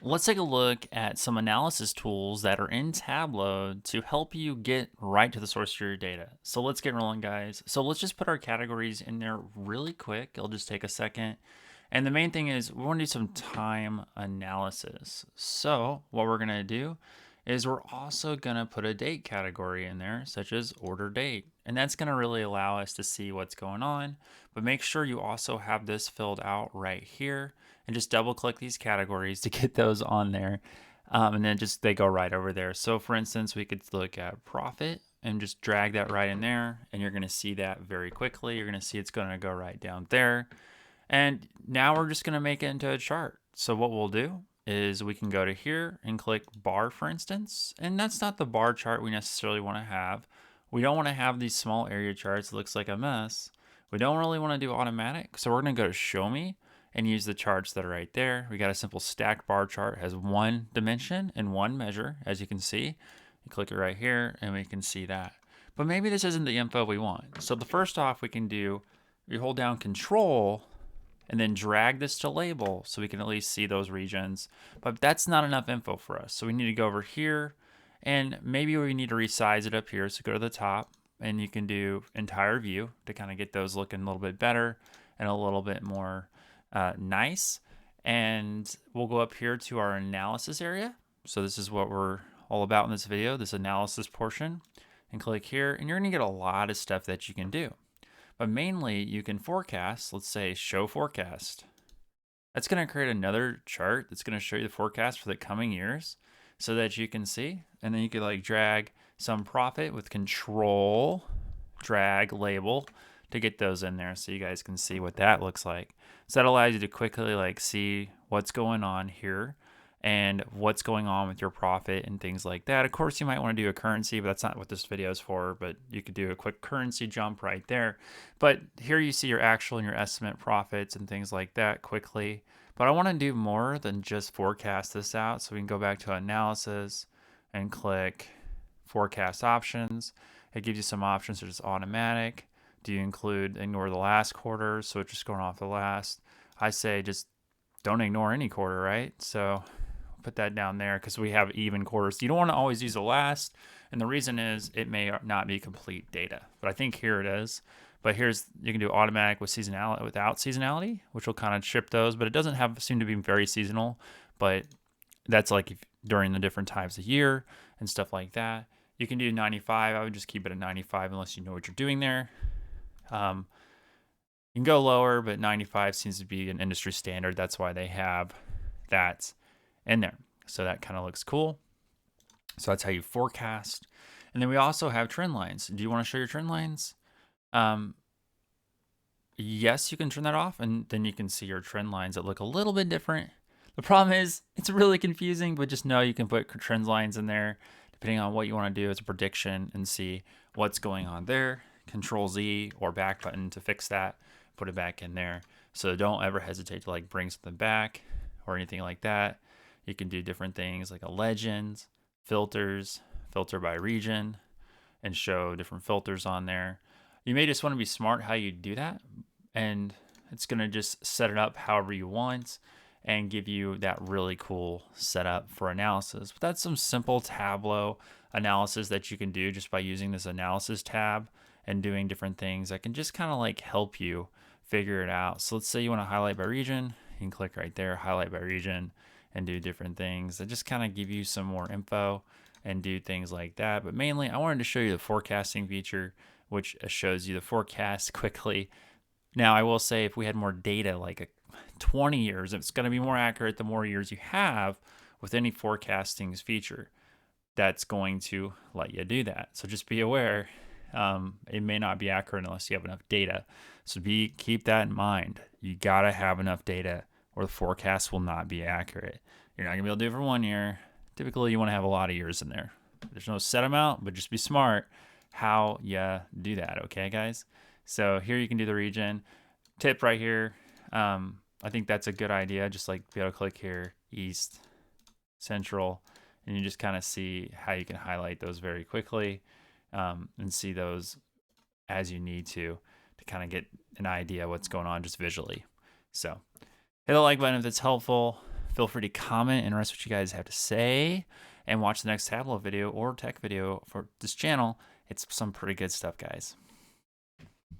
Let's take a look at some analysis tools that are in Tableau to help you get right to the source of your data. So let's get rolling, guys. So let's just put our categories in there really quick. It'll just take a second. And the main thing is we want to do some time analysis. So what we're going to do is we're also going to put a date category in there, such as order date. And that's going to really allow us to see what's going on. But make sure you also have this filled out right here and just double click these categories to get those on there. And then just they go right over there. So for instance, we could look at profit and just drag that right in there. And you're going to see that very quickly. You're going to see it's going to go right down there. And now we're just going to make it into a chart. So what we'll do is we can go to here and click bar, for instance. And that's not the bar chart we necessarily want to have. We don't want to have these small area charts. It looks like a mess. We don't really want to do automatic. So we're going to go to show me and use the charts that are right there. We got a simple stacked bar chart, has one dimension and one measure, as you can see. You click it right here and we can see that. But maybe this isn't the info we want. So the first off we can do, we hold down Control and then drag this to label so we can at least see those regions. But that's not enough info for us. So we need to go over here and maybe we need to resize it up here. So go to the top and you can do entire view to kind of get those looking a little bit better and a little bit more nice. And we'll go up here to our analysis area. So this is what we're all about in this video, this analysis portion, and click here and you're gonna get a lot of stuff that you can do. But mainly you can forecast, let's say show forecast. That's gonna create another chart that's gonna show you the forecast for the coming years so that you can see. And then you could like drag some profit with Control, drag label to get those in there so you guys can see what that looks like. So that allows you to quickly like see what's going on here and what's going on with your profit and things like that. Of course, you might want to do a currency, but that's not what this video is for, but you could do a quick currency jump right there. But here you see your actual and your estimate profits and things like that quickly. But I want to do more than just forecast this out. So we can go back to analysis and click forecast options. It gives you some options such as automatic. Do you include ignore the last quarter? So it's just going off the last. I say just don't ignore any quarter, right? So put that down there because we have even quarters. You don't want to always use the last, and the reason is it may not be complete data, but I think here it is. But here's, you can do automatic with seasonality, without seasonality, which will kind of ship those, but it doesn't seem to be very seasonal, but that's like if, during the different times of year and stuff like that. You can do 95. I would just keep it at 95 unless you know what you're doing there. You can go lower, but 95 seems to be an industry standard. That's why they have that in there. So that kind of looks cool. So that's how you forecast. And then we also have trend lines. Do you want to show your trend lines? Yes, you can turn that off and then you can see your trend lines that look a little bit different. The problem is it's really confusing, but just know you can put trend lines in there depending on what you want to do as a prediction and see what's going on there. Control Z or back button to fix that, put it back in there. So don't ever hesitate to like bring something back or anything like that. You can do different things like a legend, filters, filter by region, and show different filters on there. You may just want to be smart how you do that, and it's going to just set it up however you want and give you that really cool setup for analysis. But that's some simple Tableau analysis that you can do just by using this analysis tab and doing different things that can just kind of like help you figure it out. So let's say you want to highlight by region, you can click right there, highlight by region, and do different things that just kind of give you some more info and do things like that. But mainly I wanted to show you the forecasting feature, which shows you the forecast quickly. Now I will say if we had more data, like 20 years, it's going to be more accurate the more years you have with any forecasting feature. That's going to let you do that. So just be aware. It may not be accurate unless you have enough data. So keep that in mind. You gotta have enough data or the forecast will not be accurate. You're not gonna be able to do it for 1 year. Typically you wanna have a lot of years in there. There's no set amount, but just be smart how you do that, okay guys? So here you can do the region. Tip right here, I think that's a good idea. Just like be able to click here, East, Central, and you just kind of see how you can highlight those very quickly. And see those as you need to kind of get an idea what's going on just visually. So hit the like button if it's helpful. Feel free to comment and rest what you guys have to say, and watch the next Tableau video or tech video for this channel. It's some pretty good stuff, guys.